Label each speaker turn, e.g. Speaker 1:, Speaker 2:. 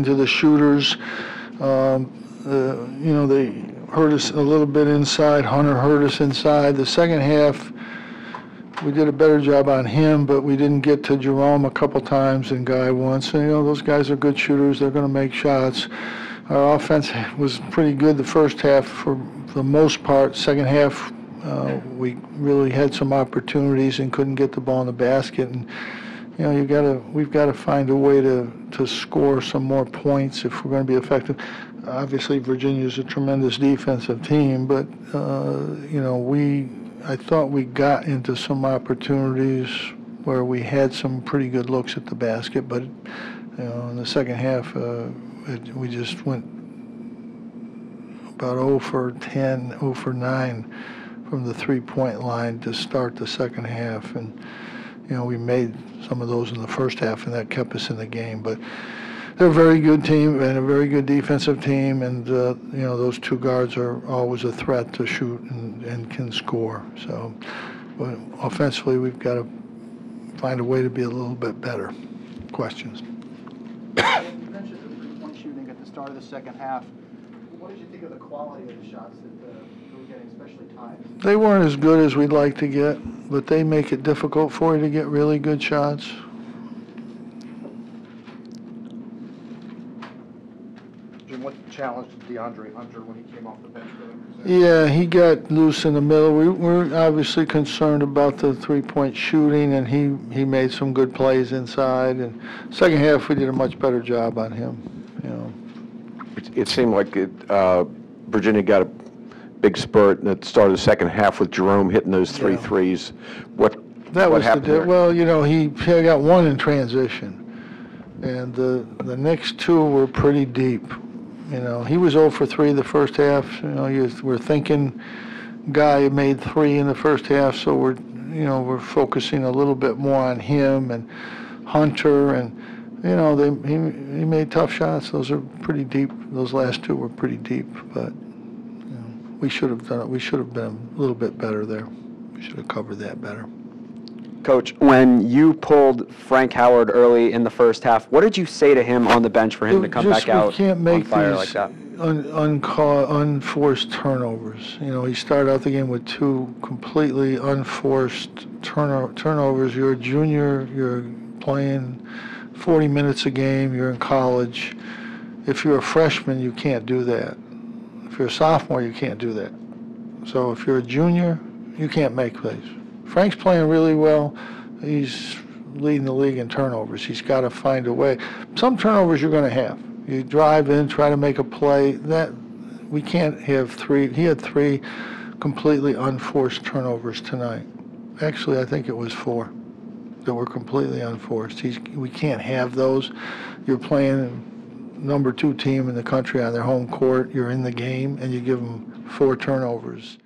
Speaker 1: to the shooters. You know, they hurt us a little bit inside. Hunter hurt us inside. The second half, we did a better job on him, but we didn't get to Jerome a couple times and Guy once. And, you know, those guys are good shooters. They're going to make shots. Our offense was pretty good the first half for the most part. Second half, we really had some opportunities and couldn't get the ball in the basket. And, you know, we've got to find a way to score some more points if we're going to be effective. Obviously, Virginia's a tremendous defensive team, but you know, I thought we got into some opportunities where we had some pretty good looks at the basket, but you know, in the second half, we just went about 0 for 10, 0 for 9 from the three-point line to start the second half, and you know, we made some of those in the first half, and that kept us in the game. But they're a very good team and a very good defensive team, and you know, those two guards are always a threat to shoot and can score. So, but offensively, we've got to find a way to be a little bit better. Questions?
Speaker 2: You mentioned the three-point shooting at the start of the second half. What did you think of the quality of the shots that you were getting, especially times?
Speaker 1: They weren't as good as we'd like to get, but they make it difficult for you to get really good shots.
Speaker 2: Jim, what challenged DeAndre Hunter when he came off the bench for them?
Speaker 1: Yeah, he got loose in the middle. We're obviously concerned about the three-point shooting, and he made some good plays inside. And second half, we did a much better job on him. You know,
Speaker 3: it seemed like Virginia got a big spurt at the start of the second half with Jerome hitting those three threes. What happened there?
Speaker 1: Well, you know, he got one in transition, and the next two were pretty deep. You know, he was 0 for 3 the first half. You know, we're thinking Guy made 3 in the first half, so we're focusing a little bit more on him and Hunter, and you know, he made tough shots. Those are pretty deep. Those last two were pretty deep, but you know, we should have done it. We should have been a little bit better there. We should have covered that better.
Speaker 4: Coach, when you pulled Frank Howard early in the first half, what did you say to him on the bench for him to come back out on fire like that?
Speaker 1: Unforced turnovers. You know, he started out the game with 2 completely unforced turnovers. You're a junior, you're playing 40 minutes a game, you're in college. If you're a freshman, you can't do that. If you're a sophomore, you can't do that. So if you're a junior, you can't make plays. Frank's playing really well. He's leading the league in turnovers. He's got to find a way. Some turnovers you're going to have. You drive in, try to make a play. That we can't have 3. He had 3 completely unforced turnovers tonight. Actually, I think it was 4 that were completely unforced. We can't have those. You're playing number 2 team in the country on their home court. You're in the game, and you give them 4 turnovers.